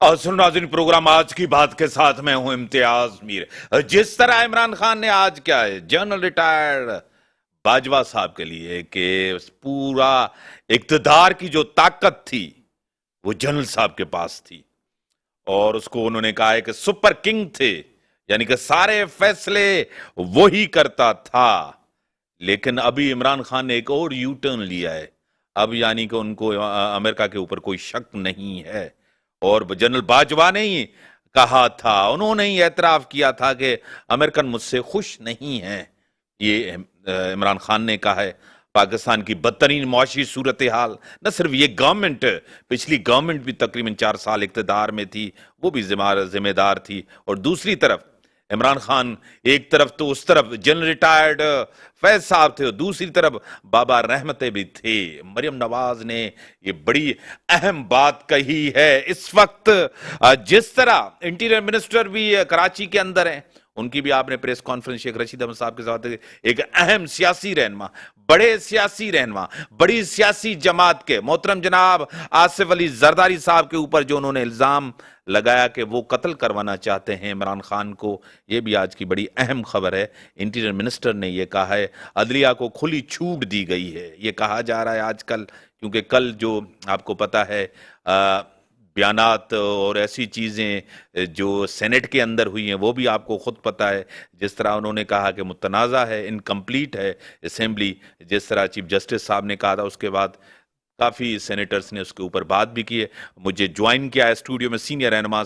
और सुन नाज़रीन, प्रोग्राम आज की बात के साथ मैं हूं इम्तियाज मीर। जिस तरह इमरान खान ने आज क्या है जनरल रिटायर्ड बाजवा साहब के लिए कि पूरा इक्तदार की जो ताकत थी वो जनरल साहब के पास थी, और उसको उन्होंने कहा है कि सुपर किंग थे, यानी कि सारे फैसले वही करता था। लेकिन अभी इमरान खान ने एक और यू टर्न लिया है, अब यानी कि उनको अमेरिका के ऊपर कोई शक नहीं है। और जनरल बाजवा ने ही कहा था, उन्होंने ही एतराफ किया था कि अमेरिकन मुझसे खुश नहीं है। ये इमरान खान ने कहा है। पाकिस्तान की बदतरीन मुआशी सूरत हाल, न सिर्फ ये गवर्नमेंट, पिछली गवर्नमेंट भी तकरीबन 4 साल इक़्तिदार में थी, वो भी जिम्मेदार थी, और दूसरी तरफ इमरान खान, एक तरफ तो उस तरफ जनरल रिटायर्ड फैज साहब थे और दूसरी तरफ बाबा रहमते भी थे। मरियम नवाज ने ये बड़ी अहम बात कही है इस वक्त। जिस तरह इंटीरियर मिनिस्टर भी कराची के अंदर हैं, उनकी भी आपने प्रेस कॉन्फ्रेंस शेख रशीद अहमद साहब के साथ, एक अहम सियासी रहनुमा, बड़े सियासी रहनुमा, बड़ी सियासी जमात के मोहतरम जनाब आसिफ अली जरदारी साहब के ऊपर जो उन्होंने इल्जाम लगाया कि वो कत्ल करवाना चाहते हैं इमरान खान को, ये भी आज की बड़ी अहम खबर है। इंटीरियर मिनिस्टर ने ये कहा है, अदलिया को खुली छूट दी गई है, ये कहा जा रहा है आजकल, क्योंकि कल जो आपको पता है बयानात और ऐसी चीज़ें जो सेनेट के अंदर हुई हैं वो भी आपको खुद पता है। जिस तरह उन्होंने कहा कि मुतनाज़ा है, इनकम्प्लीट है असेंबली, जिस तरह चीफ जस्टिस साहब ने कहा था, उसके बाद काफ़ी सेनेटर्स ने उसके ऊपर बात भी की है। मुझे ज्वाइन किया है स्टूडियो में सीनियर रहनुमा,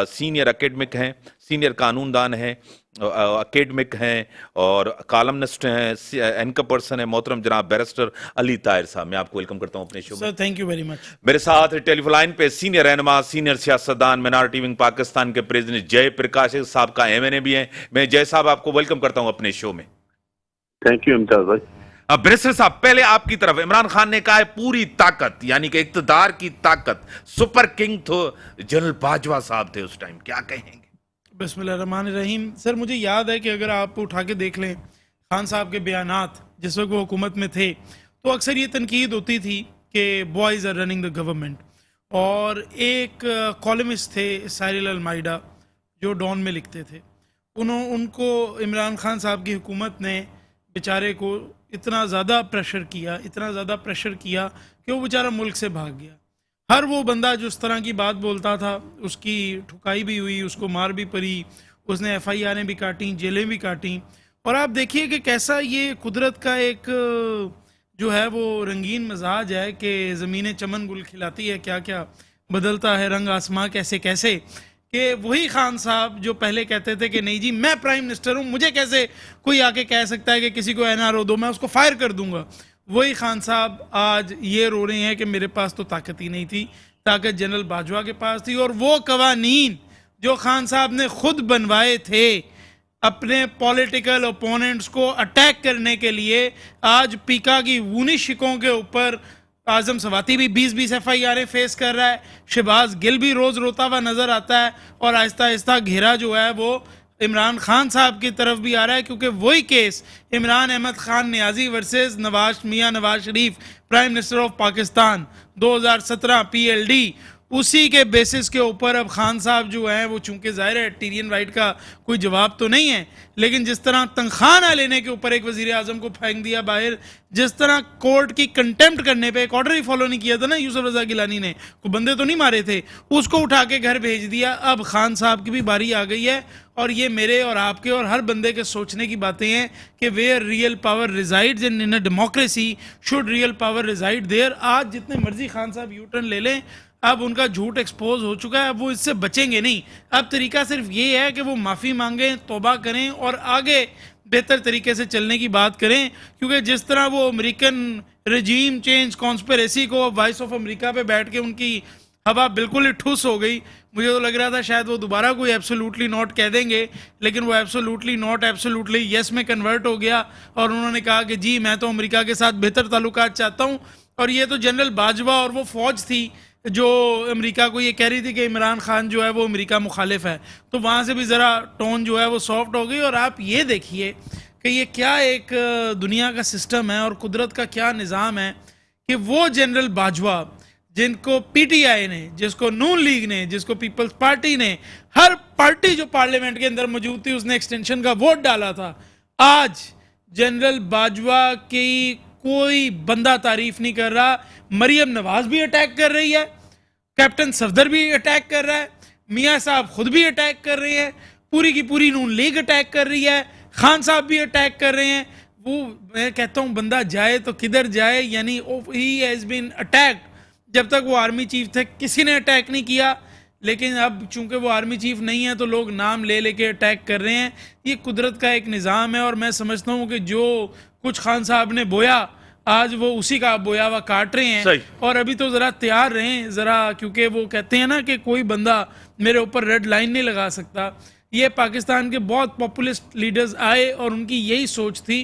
सीनियर एकेडमिक हैं, सीनियर कानूनदान हैं, एकेडमिक हैं और कॉलमनिस्ट हैं, एंकर पर्सन है मोहतरम जनाब बैरिस्टर अली ताहिर साहब। मैं आपको वेलकम करता हूं अपने शो में। Sir thank you very much. मेरे साथ टेलीफोन लाइन पे सीनियर रहनुमा, सीनियर सियासतदान, मिनॉरिटी विंग पाकिस्तान के प्रेसिडेंट जय प्रकाश साहब का एमएनए भी हैं। मैं जय साहब आपको वेलकम करता हूं अपने शो में। थैंक यू इम्तियाज भाई। अब बैरिस्टर साहब, पहले आपकी तरफ, इमरान खान ने कहा है पूरी ताकत, यानी कि इक्तदार की ताकत, सुपर किंग तो जनरल बाजवा साहब थे उस टाइम, क्या कहेंगे? बिस्मिल्लाहिर्रहमानिर्रहीम। सर मुझे याद है कि अगर आप उठा के देख लें खान साहब के बयानात जिस वक्त वो हुकूमत में थे, तो अक्सर ये तनकीद होती थी कि boys are running the government. और एक कॉलमिस्ट थे साहिल अलमाइडा जो डॉन में लिखते थे, उनको इमरान खान साहब की हुकूमत ने बेचारे को इतना ज़्यादा प्रेशर किया कि वो बेचारा मुल्क से भाग गया। हर वो बंदा जो उस तरह की बात बोलता था उसकी ठुकाई भी हुई, उसको मार भी पड़ी, उसने एफआईआरें भी काटी, जेलें भी काटी। और आप देखिए कि कैसा ये कुदरत का एक जो है वो रंगीन मजाज है कि ज़मीनें चमन गुल खिलाती है, क्या क्या बदलता है रंग आसमां कैसे कैसे, कि वही खान साहब जो पहले कहते थे कि नहीं जी मैं प्राइम मिनिस्टर हूँ, मुझे कैसे कोई आके कह सकता है कि किसी को एनआरओ दो, मैं उसको फायर कर दूंगा, वही खान साहब आज ये रो रहे हैं कि मेरे पास तो ताकत ही नहीं थी, ताकत जनरल बाजवा के पास थी। और वो कवानीन जो खान साहब ने खुद बनवाए थे अपने पॉलिटिकल ओपोनेंट्स को अटैक करने के लिए, आज पीका की ऊनी शिकों के ऊपर आजम सवाती भी 20-20 एफआईआर फेस कर रहा है, शहबाज गिल भी रोज रोता हुआ नजर आता है, और आहिस्ता आहिस्ता घेरा जो है वो इमरान खान साहब की तरफ भी आ रहा है, क्योंकि वही case Imran Ahmed Khan Niazi versus Mian Nawaz Sharif prime minister of Pakistan 2017 PLD, उसी के बेसिस के ऊपर अब खान साहब जो हैं वो, चूंकि जाहिर है टीरियन राइट का कोई जवाब तो नहीं है, लेकिन जिस तरह तनख्वाह ना लेने के ऊपर एक वजीर आजम को फेंक दिया बाहर, जिस तरह कोर्ट की कंटेम्प्ट करने पे एक ऑर्डर ही फॉलो नहीं किया था ना यूसुफ रजा गिलानी ने, कोई बंदे तो नहीं मारे थे, उसको उठा के घर भेज दिया। अब खान साहब की भी बारी आ गई है, और ये मेरे और आपके और हर बंदे के सोचने की बातें हैं कि where real power resides in a democracy should real power reside there. आज जितने मर्जी खान साहब यू टर्न ले लें, अब उनका झूठ एक्सपोज हो चुका है, अब वो इससे बचेंगे नहीं। अब तरीका सिर्फ ये है कि वो माफ़ी मांगें, तौबा करें और आगे बेहतर तरीके से चलने की बात करें, क्योंकि जिस तरह वो अमेरिकन रजीम चेंज कॉन्स्पिरेसी को वॉइस ऑफ अमेरिका पे बैठ के उनकी हवा बिल्कुल ही ठुस हो गई, मुझे तो लग रहा था शायद वो दोबारा कोई एब्सोल्युटली नॉट कह देंगे, लेकिन वो एब्सोल्युटली नॉट एब्सोल्युटली यस में कन्वर्ट हो गया, और उन्होंने कहा कि जी मैं तो अमेरिका के साथ बेहतर ताल्लुकात चाहता हूँ। और ये तो जनरल बाजवा और वो फौज थी जो अमेरिका को ये कह रही थी कि इमरान खान जो है वो अमेरिका मुखालिफ है, तो वहाँ से भी ज़रा टोन जो है वो सॉफ्ट हो गई। और आप ये देखिए कि ये क्या एक दुनिया का सिस्टम है और कुदरत का क्या निज़ाम है कि वो जनरल बाजवा جن کو پی ٹی آئی نے، جس کو نون لیگ نے، جس کو پیپلز پارٹی نے، ہر پارٹی جو پارلیمنٹ کے اندر موجود تھی اس نے ایکسٹینشن کا ووٹ ڈالا تھا. آج جنرل باجوہ کی کوئی بندہ تعریف نہیں کر رہا. مریم نواز بھی اٹیک کر رہی ہے، کیپٹن صفدر بھی اٹیک کر رہا ہے، میاں صاحب خود بھی اٹیک کر رہے ہیں، پوری کی پوری نون لیگ اٹیک کر رہی ہے، خان صاحب بھی اٹیک کر رہے ہیں. وہ میں کہتا ہوں بندہ جائے تو کدھر جائے، یعنی ہی ہیز بین اٹیکڈ. جب تک وہ آرمی چیف تھے کسی نے اٹیک نہیں کیا، لیکن اب چونکہ وہ آرمی چیف نہیں ہے تو لوگ نام لے لے کے اٹیک کر رہے ہیں. یہ قدرت کا ایک نظام ہے، اور میں سمجھتا ہوں کہ جو کچھ خان صاحب نے بویا آج وہ اسی کا بویا ہوا کاٹ رہے ہیں. اور ابھی تو ذرا تیار رہیں ذرا، کیونکہ وہ کہتے ہیں نا کہ کوئی بندہ میرے اوپر ریڈ لائن نہیں لگا سکتا. یہ پاکستان کے بہت پاپولسٹ لیڈرز آئے اور ان کی یہی سوچ تھی.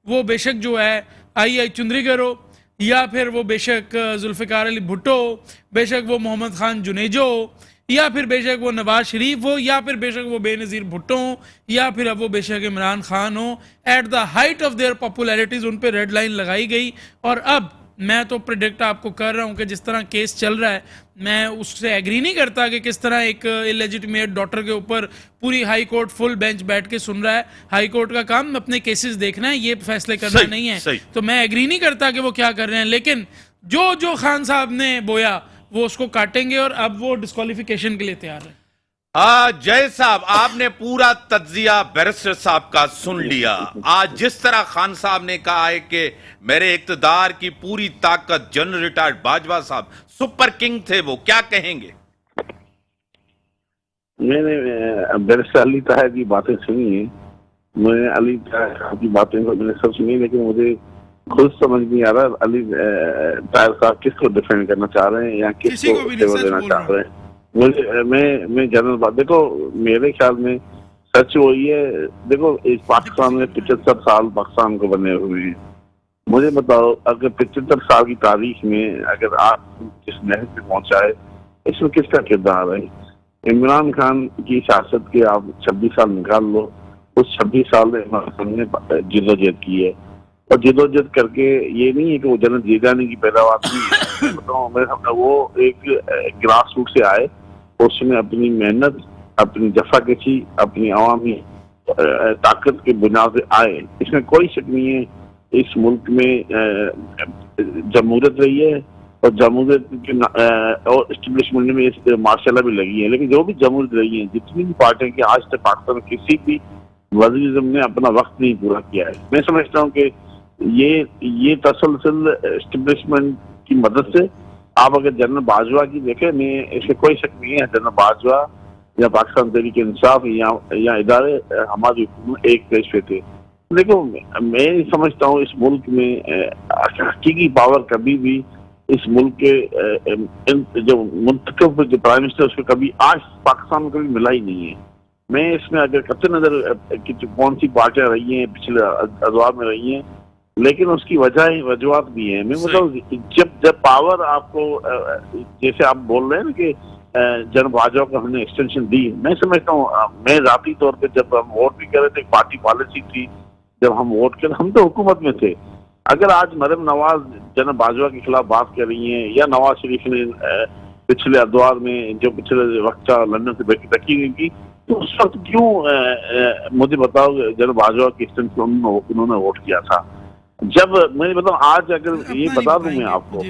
وہ بے شک جو ہے آئی چندریگر ہو، یا پھر وہ بے شک ذوالفقار علی بھٹو ہو، بے شک وہ محمد خان جنیجو ہو، یا پھر بے شک وہ نواز شریف ہو، یا پھر بے شک وہ بے نظیر بھٹو ہوں، یا پھر اب وہ بے شک عمران خان ہو. At the height of their popularities ان پہ ریڈ لائن لگائی گئی. اور اب میں تو پریڈکٹ آپ کو کر رہا ہوں کہ جس طرح کیس چل رہا ہے، میں اس سے ایگری نہیں کرتا کہ کس طرح ایک الیجیٹمیٹ ڈاٹر کے اوپر پوری ہائی کورٹ فل بینچ بیٹھ کے سن رہا ہے. ہائی کورٹ کا کام اپنے کیسز دیکھنا ہے، یہ فیصلے کرنا نہیں ہے. تو میں ایگری نہیں کرتا کہ وہ کیا کر رہے ہیں، لیکن جو خان صاحب نے بویا وہ اس کو کاٹیں گے، اور اب وہ ڈسکوالیفیکیشن کے لیے تیار ہے. جے صاحب آپ نے پورا تجزیہ بیرسٹر صاحب کا سن لیا. آج جس طرح خان صاحب نے کہا ہے کہ میرے اقتدار کی پوری طاقت جنرل ریٹائرڈ باجوہ صاحب سپر کنگ تھے، وہ کیا کہیں گے؟ میں نے بیرسٹر علی طاہر کی باتیں سنی ہیں، میں نے علی طاہر کی باتیں میں نے سب سنی، لیکن مجھے خود سمجھ نہیں آ رہا علی طاہر صاحب کس کو ڈیفینڈ کرنا چاہ رہے ہیں یا کس کو فیور دینا چاہ رہے ہیں. میں جنرل بات دیکھو، میرے خیال میں سچ وہی ہے. دیکھو اس پاکستان میں 75 سال پاکستان کو بنے ہوئے ہیں. مجھے بتاؤ اگر 75 سال کی تاریخ میں اگر آپ جس نہج پہ پہنچائے اس میں کس کا کردار ہے؟ عمران خان کی سیاست کے آپ 26 سال نکال لو، اس 26 سال میں عمران خان نے جدوجہد کی ہے، اور جدوجہد کر کے یہ نہیں ہے کہ وہ جنرل جیلانی کی پیداوار نہیں ہے. وہ ایک گراس روٹ سے آئے، اس میں اپنی محنت، اپنی جفا کشی، اپنی عوامی طاقت کے بنیاد سے آئے. اس میں کوئی شک نہیں ہے اس ملک میں جمہوریت رہی ہے، اور جمہوریت کے اور اسٹیبلشمنٹ میں ماشاء اللہ بھی لگی ہے. لیکن جو بھی جمہوریت رہی ہیں، جتنی بھی پارٹیاں کہ آج تک پاکستان میں کسی بھی وزیر اعظم نے اپنا وقت نہیں پورا کیا ہے. میں سمجھتا ہوں کہ یہ تسلسل اسٹیبلشمنٹ کی مدد سے آپ اگر جنرل باجوہ کی دیکھیں، میں اس میں کوئی شک نہیں ہے جنرل باجوہ یا پاکستان تحریک انصاف یا ادارے ہماری حکومت ایک پیج پہ تھے. دیکھو میں سمجھتا ہوں اس ملک میں حقیقی پاور کبھی بھی اس ملک کے جو منتخب جو پرائم منسٹر اس کو کبھی آج پاکستان میں کبھی ملا ہی نہیں ہے. میں اس میں اگر قطع نظر کون سی پارٹیاں رہی ہیں پچھلے ادوار میں رہی ہیں، لیکن اس کی وجوہات بھی ہیں. میں مطلب جب پاور آپ کو جیسے آپ بول رہے ہیں نا کہ جنرل باجوہ کو ہم نے ایکسٹینشن دی، میں سمجھتا ہوں میں ذاتی طور پہ جب ہم ووٹ بھی کر رہے تھے پارٹی پالیسی تھی، جب ہم ووٹ کر ہم تو حکومت میں تھے. اگر آج مریم نواز جنرل باجوہ کے خلاف بات کر رہی ہیں، یا نواز شریف نے پچھلے ادوار میں جو پچھلے وقت کا لندن سے بیٹھی تقریر کی، تو اس وقت کیوں مجھے بتاؤ جنرل باجوہ کی ایکسٹینشن انہوں نے ووٹ کیا تھا؟ جب میں بتاؤں آج اگر یہ بتا دوں میں آپ کو،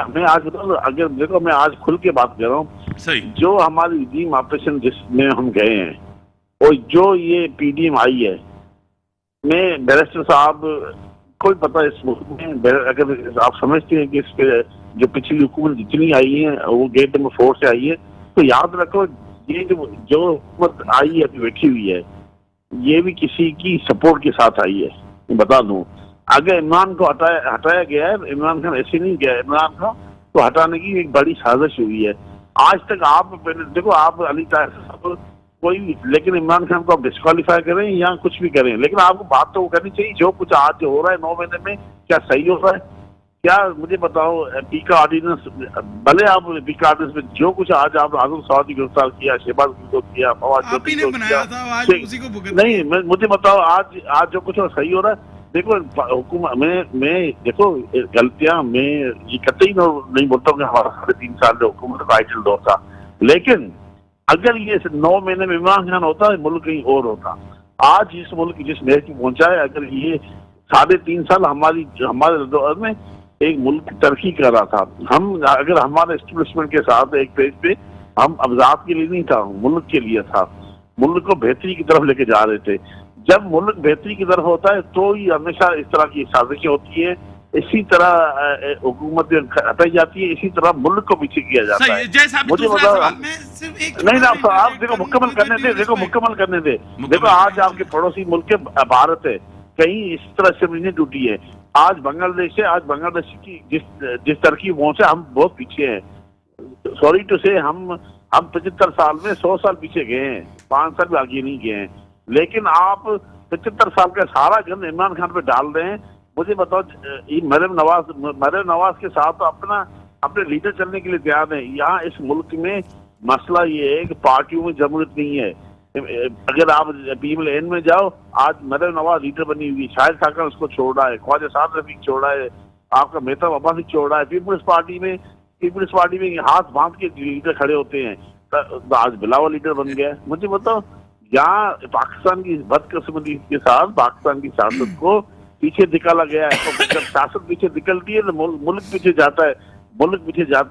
میں آج بتاؤں اگر دیکھو میں آج کھل کے بات کر رہا ہوں، جو ہماری ریڈیم آپریشن جس میں ہم گئے ہیں اور جو یہ پی ڈی ایم آئی ہے، میں بیرسٹر صاحب کوئی پتہ اس ملک میں اگر آپ سمجھتے ہیں کہ اس پہ جو پچھلی حکومت جتنی آئی ہیں وہ گیٹ نمبر 4 سے آئی ہے، تو یاد رکھو یہ جو حکومت آئی ہے بیٹھی ہوئی ہے یہ بھی کسی کی سپورٹ کے ساتھ آئی ہے. میں بتا دوں اگر عمران کو ہٹایا گیا ہے، عمران خان ایسے نہیں گیا، عمران خان کو ہٹانے کی ایک بڑی سازش ہوئی ہے. آج تک آپ دیکھو آپ علی طاہر صاحب کوئی بھی، لیکن عمران خان کو آپ ڈسکوالیفائی کریں یا کچھ بھی کریں، لیکن آپ کو بات تو وہ کرنی چاہیے جو کچھ آج ہو رہا ہے 9 مہینے میں کیا صحیح ہو رہا ہے؟ کیا مجھے بتاؤ پی کا آرڈیننس، بھلے آپ پی کا آرڈیننس میں جو کچھ آج آپ اعظم سعودی گرفتار کیا، شہباز کو کیا، فواد چودھری کو کیا، نہیں مجھے بتاؤ آج جو کچھ صحیح ہو رہا ہے؟ देखो हुकूमत मैं देखो गलतियां मैं ये कतई नहीं बोलता हूँ कि हमारा 3.5 साल जो हुकूमत का आइडल दौर था, लेकिन अगर ये 9 महीने में इमरान खान होता मुल्क कहीं और होता। आज इस मुल्क जिस नहज पे पहुंचा है, अगर ये 3.5 साल हमारे दौर में एक मुल्क तरक्की कर रहा था, हम अगर हमारे एस्टेब्लिशमेंट के साथ एक पेज पे हम अफजाद के लिए नहीं था, मुल्क के लिए था, मुल्क को बेहतरी की तरफ लेके जा रहे थे। जब मुल्क बेहतरी की तरफ होता है तो ही हमेशा इस तरह की साजिशें होती है, इसी तरह हुकूमत हटाई जाती है, इसी तरह मुल्क को पीछे किया जाता है। जैसा मुझे बताओ, नहीं आप देखो मुकम्मल करने दे, देखो आज आपके पड़ोसी मुल्क के भारत है, कहीं इस तरह से नहीं टूटी है। आज बांग्लादेश है, आज बांग्लादेश की जिस तरक्की पहुंचे हम बहुत पीछे हैं। सॉरी टू से हम 75 साल में 100 साल पीछे गए हैं, 5 साल भी आगे नहीं गए हैं। लेकिन आप 75 साल का सारा गंद इमरान खान पे डाल रहे हैं। मुझे बताओ, मरियम नवाज के साथ तो अपने लीडर चलने के लिए तैयार है। यहाँ इस मुल्क में मसला ये है कि पार्टियों में जमहूरियत नहीं है। अगर आप पीपल एन में जाओ, आज मरियम नवाज लीडर बनी हुई, शाहिद खाकन उसको छोड़ा है, ख्वाजा साद रफीक छोड़ा है, आपका मेहताब अब्बासी छोड़ा है। पीपल्स पार्टी में हाथ बांध के लीडर खड़े होते हैं, तो आज बिलावल लीडर बन गया। मुझे बताओ, यहाँ पाकिस्तान की बदकिस्मती के साथ पाकिस्तान की सियासत को पीछे निकाला गया है। तो जब सियासत पीछे निकलती है तो मुल्क पीछे जाता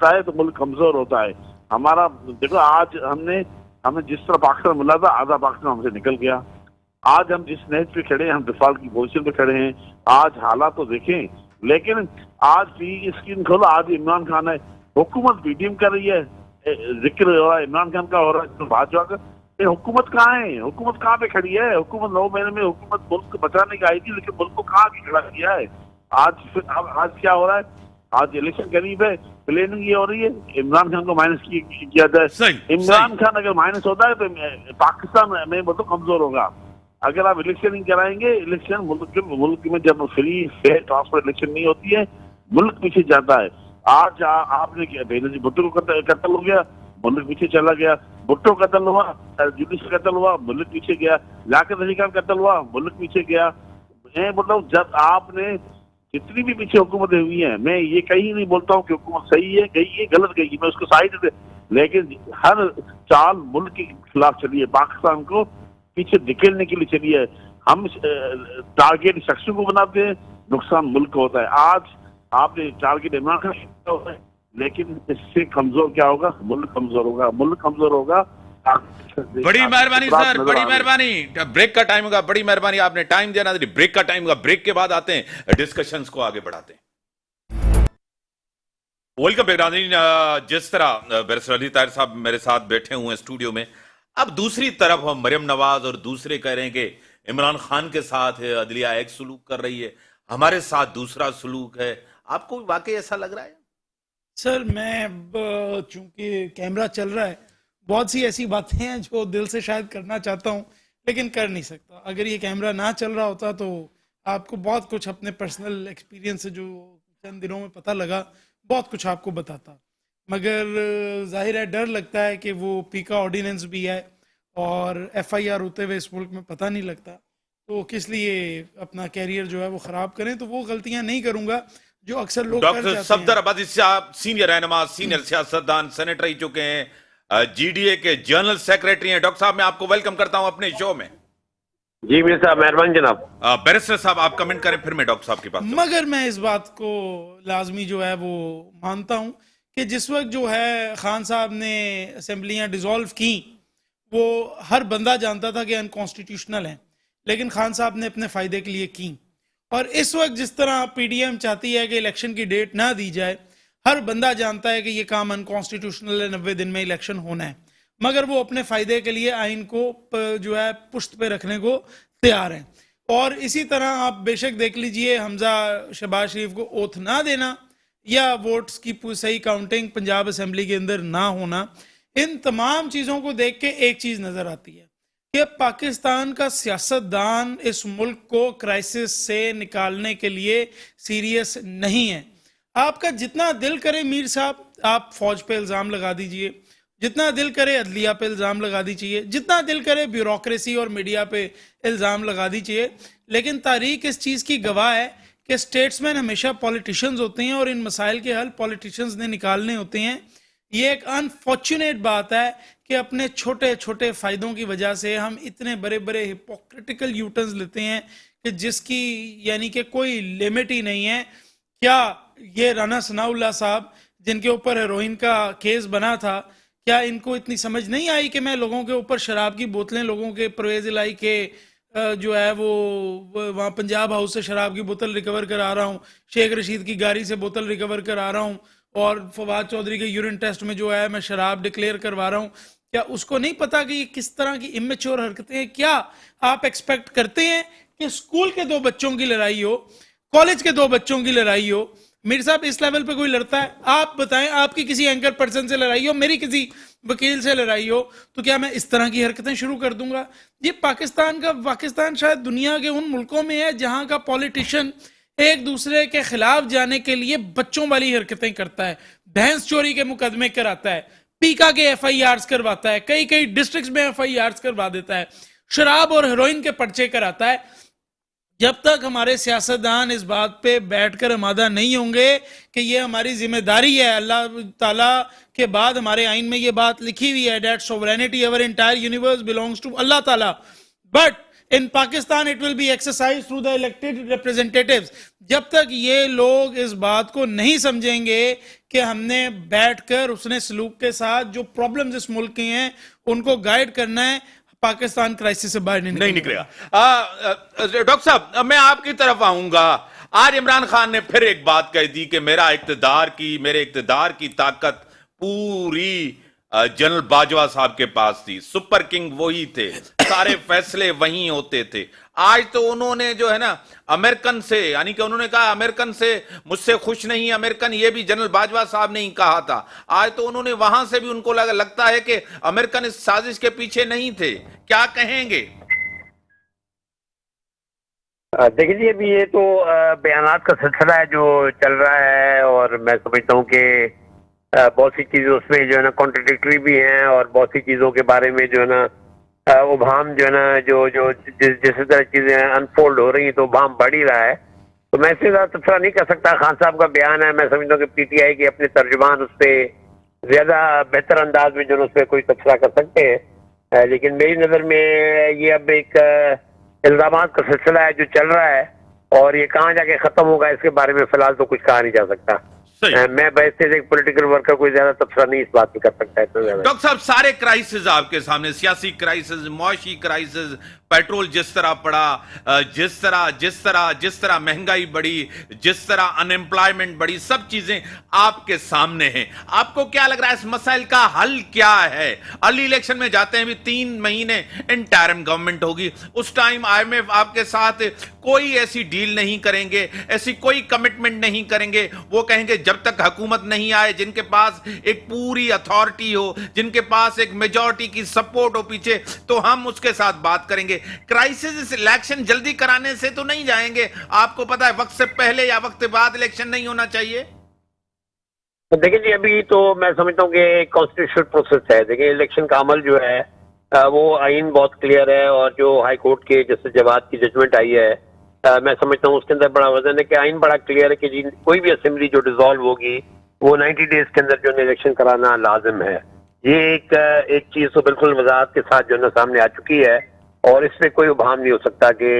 है, तो मुल्क कमजोर होता है। हमारा देखो, आज हमें जिस तरह पाकिस्तान मिला था, आधा पाकिस्तान हमसे निकल गया। आज हम जिस नहज पे खड़े हैं, हम डिफॉल्ट की पोजीशन पे खड़े हैं। आज हालात तो देखें, लेकिन आज भी स्क्रीन खोलो, आज इमरान खान है, हुकूमत पीडीएम कर रही है, जिक्र हो रहा है इमरान खान का, हो रहा है भाजपा का। हुकूमत कहाँ है? हुकूमत कहाँ पे खड़ी है? हुकूमत 9 महीने में हुकूमत मुल्क को बचाने की आई थी, लेकिन मुल्क को कहाँ की खड़ा किया है? आज क्या हो रहा है? आज इलेक्शन करीब है, प्लानिंग ये हो रही है इमरान खान को माइनस किया जाए। इमरान खान अगर माइनस होता है तो पाकिस्तान में बहुत कमजोर होगा। अगर आप इलेक्शन नहीं कराएंगे, इलेक्शन मुल्क में जब फ्री फेयर ट्रांसपेरेंट इलेक्शन नहीं होती है, मुल्क पीछे जाता है। आज आपने क्या, बेनजीर भुट्टो को कत्ल हो गया, मुल्क पीछे चला गया। भुट्टो कत्ल हुआ, जुडिशल कत्ल हुआ, मुल्क पीछे गया। लियाकत अली खान कत्ल हुआ, मुल्क पीछे गया। मैं बोल रहा हूँ, जब आपने जितनी भी पीछे हुकूमतें हुई हैं, मैं ये कहीं नहीं बोलता हूँ कि हुकूमत सही है, गई है, गलत गई, मैं उसको साइड दे, लेकिन हर चाल मुल्क के खिलाफ चली है, पाकिस्तान को पीछे धकेलने के लिए चली है। हम टारगेट शख्सों को बनाते हैं, नुकसान मुल्क को होता है। आज आपने टारगेट इमरान खान होता है, लेकिन इससे कमजोर क्या होगा? मुल्क कमजोर होगा। बड़ी मेहरबानी सर, बड़ी मेहरबानी। ब्रेक का टाइम होगा, बड़ी मेहरबानी, आपने टाइम देना। ब्रेक का टाइम होगा, ब्रेक के बाद आते हैं, डिस्कशंस को आगे बढ़ाते हैं। वेलकम बैक नाज़रीन। जिस तरह बैरिस्टर अली ताहिर साहब मेरे साथ बैठे हुए हैं स्टूडियो में, अब दूसरी तरफ हम मरियम नवाज और दूसरे कह रहे हैं कि इमरान खान के साथ अदलिया एक सुलूक कर रही है, हमारे साथ दूसरा सुलूक है। आपको वाकई ऐसा लग रहा है? सर, मैं चूंकि कैमरा चल रहा है, बहुत सी ऐसी बातें हैं जो दिल से शायद करना चाहता हूं, लेकिन कर नहीं सकता। अगर ये कैमरा ना चल रहा होता तो आपको बहुत कुछ अपने पर्सनल एक्सपीरियंस से जो चंद दिनों में पता लगा, बहुत कुछ आपको बताता। मगर जाहिर है, डर लगता है कि वो पीका ऑर्डिनेंस भी है और FIR होते हुए इस मुल्क में पता नहीं लगता, तो किस लिए अपना कैरियर जो है वो ख़राब करें। तो वो गलतियां नहीं करूंगा जो अक्सर लोग कर जाते हैं। डॉक्टर सफदर अब्बासी साहब सीनियर रहनुमा, सीनियर सियासतदान, सेनेटर रह चुके हैं, GDA के जनरल सेक्रेटरी हैं। डॉक्टर साहब, मैं आपको वेलकम करता हूं अपने शो में। जी मीर साहब, मेहरबान जनाब। बैरिस्टर साहब, आप कमेंट करें, फिर मैं डॉक्टर साहब की बात। मगर मैं इस बात को लाजमी जो है वो मानता हूं कि जिस वक्त जो है खान साहब ने असेंबलियां डिसॉल्व की, वो हर बंदा जानता था कि अनकॉन्स्टिट्यूशनल है, लेकिन खान साहब ने अपने फायदे के लिए की। और इस वक्त जिस तरह PDM चाहती है कि इलेक्शन की डेट ना दी जाए, हर बंदा जानता है कि ये काम अनकॉन्स्टिट्यूशनल है, 90 दिन में इलेक्शन होना है, मगर वो अपने फायदे के लिए आइन को जो है पुश्त पे रखने को तैयार हैं। और इसी तरह आप बेशक देख लीजिए, हमजा शहबाज शरीफ को ओथ ना देना या वोट्स की सही काउंटिंग पंजाब असेंबली के अंदर ना होना, इन तमाम चीज़ों को देख के एक चीज़ नज़र आती है कि पाकिस्तान का सियासतदान इस मुल्क को क्राइसिस से निकालने के लिए सीरियस नहीं है। आपका जितना दिल करे मीर साहब, आप फौज पे इल्ज़ाम लगा दीजिए, جتنا دل کرے عدلیہ پہ الزام لگا دیجیے، جتنا دل کرے بیوروکریسی اور میڈیا پہ الزام لگا دیجیے، لیکن تاریخ اس چیز کی گواہ ہے کہ اسٹیٹس مین ہمیشہ پولیٹیشنز ہوتے ہیں اور ان مسائل کے حل پولیٹیشنز نے نکالنے ہوتے ہیں۔ یہ ایک انفارچونیٹ بات ہے کہ اپنے چھوٹے چھوٹے فائدوں کی وجہ سے ہم اتنے بڑے بڑے ہپوکریٹیکل یوٹرنز لیتے ہیں کہ جس کی یعنی کہ کوئی لیمٹ ہی نہیں ہے۔ کیا یہ رانا ثناء اللہ صاحب جن کے اوپر ہیروئن کا کیس بنا تھا، کیا ان کو اتنی سمجھ نہیں آئی کہ میں لوگوں کے اوپر شراب کی بوتلیں، لوگوں کے پرویز الہی کے جو ہے وہ وہاں پنجاب ہاؤس سے شراب کی بوتل ریکور کرا رہا ہوں، شیخ رشید کی گاڑی سے بوتل ریکور کرا رہا ہوں، اور فواد چودھری کے یورین ٹیسٹ میں جو ہے میں شراب ڈکلیئر کروا رہا ہوں؟ کیا اس کو نہیں پتا کہ یہ کس طرح کی امیچور حرکتیں ہیں؟ کیا آپ ایکسپیکٹ کرتے ہیں کہ اسکول کے 2 بچوں کی لڑائی ہو، کالج کے 2 بچوں کی لڑائی ہو؟ میر صاحب اس لیول پہ کوئی لڑتا ہے؟ آپ بتائیں، آپ کی کسی اینکر پرسن سے لڑائی ہو، میری کسی وکیل سے لڑائی ہو، تو کیا میں اس طرح کی حرکتیں شروع کر دوں گا؟ یہ پاکستان شاید دنیا کے ان ملکوں میں ہے جہاں کا پولیٹیشین ایک دوسرے کے خلاف جانے کے لیے بچوں والی حرکتیں کرتا ہے، بھینس چوری کے مقدمے کراتا ہے، پیکا کے ایف آئی آرز کرواتا ہے، کئی ڈسٹرکٹس میں ایف آئی آرز کروا دیتا ہے، شراب اور ہیروئن کے پرچے کراتا ہے۔ جب تک ہمارے سیاستدان اس بات پہ بیٹھ کر آمادہ نہیں ہوں گے کہ یہ ہماری ذمہ داری ہے، اللہ تعالیٰ کے بعد ہمارے آئین میں یہ بات لکھی ہوئی ہے that sovereignty our entire universe belongs to اللہ تعالیٰ but in Pakistan it will be exercised through the elected representatives۔ جب تک یہ لوگ اس بات کو نہیں سمجھیں گے کہ ہم نے بیٹھ کر اس نے سلوک کے ساتھ جو پرابلمز اس ملک کے ہیں ان کو گائیڈ کرنا ہے، پاکستان کرائسس سے باہر نہیں نکلے گا۔ ڈاکٹر صاحب میں آپ کی طرف آؤں گا۔ آج عمران خان نے پھر ایک بات کہہ دی کہ میرے اقتدار کی طاقت پوری جنرل باجوہ صاحب کے پاس تھی، سپر کنگ وہی تھے، سارے فیصلے وہیں ہوتے تھے۔ آج تو انہوں نے جو ہے نا امریکن سے، یعنی کہ انہوں نے کہا امریکن سے مجھ سے خوش نہیں امریکن، یہ بھی جنرل باجوہ صاحب نے ہی کہا تھا۔ آج تو انہوں نے وہاں سے بھی ان کو لگتا ہے کہ امریکن اس سازش کے پیچھے نہیں تھے۔ کیا کہیں گے؟ دیکھیں جی، ابھی یہ تو بیانات کا سلسلہ ہے جو چل رہا ہے، اور میں سمجھتا ہوں کہ بہت سی چیزیں اس میں جو ہے نا کانٹرڈکٹری بھی ہیں، اور بہت سی چیزوں کے بارے میں جو ہے نا ابہام جو ہے نا جو جس طرح چیزیں انفولڈ ہو رہی ہیں تو ابہام بڑھ ہی رہا ہے۔ تو میں اس سے زیادہ تبصرہ نہیں کر سکتا۔ خان صاحب کا بیان ہے، میں سمجھتا ہوں کہ پی ٹی آئی کے اپنے ترجمان اس پہ زیادہ بہتر انداز میں جو ہے اس پہ کوئی تبصرہ کر سکتے ہیں، لیکن میری نظر میں یہ اب ایک الزامات کا سلسلہ ہے جو چل رہا ہے، اور یہ کہاں جا کے ختم ہوگا اس کے بارے میں فی الحال تو کچھ کہا نہیں جا سکتا۔ میں بحث ایک پولیٹیکل ورکر کوئی زیادہ تبصرہ نہیں اس بات پہ کر سکتا ہے۔ ڈاکٹر صاحب سارے کرائسس آپ کے سامنے، سیاسی کرائسس، معاشی کرائسس، پیٹرول جس طرح پڑا، جس طرح مہنگائی بڑھی، جس طرح ان امپلائمنٹ بڑھی، سب چیزیں آپ کے سامنے ہیں۔ آپ کو کیا لگ رہا ہے اس مسائل کا حل کیا ہے؟ ارلی الیکشن میں جاتے ہیں، بھی 3 مہینے انٹرم گورنمنٹ ہوگی، اس ٹائم آئی ایم ایف آپ کے ساتھ کوئی ایسی ڈیل نہیں کریں گے، ایسی کوئی کمٹمنٹ نہیں کریں گے۔ وہ کہیں گے جب تک حکومت نہیں آئے، جن کے پاس ایک پوری اتھارٹی ہو، جن کے پاس ایک میجورٹی کی سپورٹ ہو پیچھے، تو ہم اس کے ساتھ بات کریں گے۔ کرائسس الیکشن جلدی کرانے سے تو نہیں جائیں گے؟ آپ کو پتا ہے وقت سے پہلے یا وقت بعد الیکشن نہیں ہونا چاہیے؟ دیکھیں جی، ابھی تو میں سمجھتا ہوں کہ کانسٹیٹیوشنل پروسیس ہے۔ دیکھیں الیکشن کا عمل جو ہے وہ آئین بہت کلیئر ہے، اور جو ہائی کورٹ کے جیسے جواد کی ججمنٹ آئی ہے میں سمجھتا ہوں اس کے اندر بڑا وزن ہے کہ آئین بڑا کلیئر ہے کہ جی کوئی بھی اسمبلی جو ڈیزالو ہوگی وہ 90 ڈیز کے اندر جو ہے الیکشن کرانا لازم ہے۔ یہ ایک چیز تو بالکل وضاحت کے ساتھ جو ہے سامنے آ چکی ہے، اور اس میں کوئی ابہام نہیں ہو سکتا کہ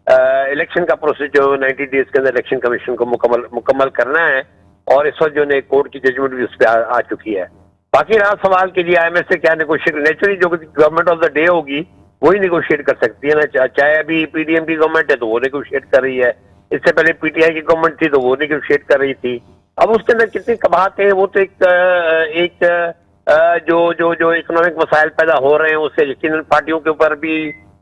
الیکشن کا پروسیس جو 90 ڈیز کے اندر الیکشن کمیشن کو مکمل کرنا ہے، اور اس وقت جو ہے کورٹ کی ججمنٹ بھی اس پہ آ چکی ہے۔ باقی رہا سوال کے لیے آئی ایم ایف سے کیا نیگوشیٹ، نیچرلی جو گورنمنٹ آف دا ڈے ہوگی وہی نیگوشیٹ کر سکتی ہے نا۔ چاہے ابھی پی ڈی ایم کی گورنمنٹ ہے تو وہ نیگوشیٹ کر رہی ہے، اس سے پہلے پی ٹی آئی کی گورنمنٹ تھی تو وہ نیگوشیٹ کر رہی تھی۔ اب اس کے اندر کتنی قباحت ہیں، وہ تو ایک جو اکنامک مسائل پیدا ہو رہے ہیں اس سے یقیناً پارٹیوں کے اوپر بھی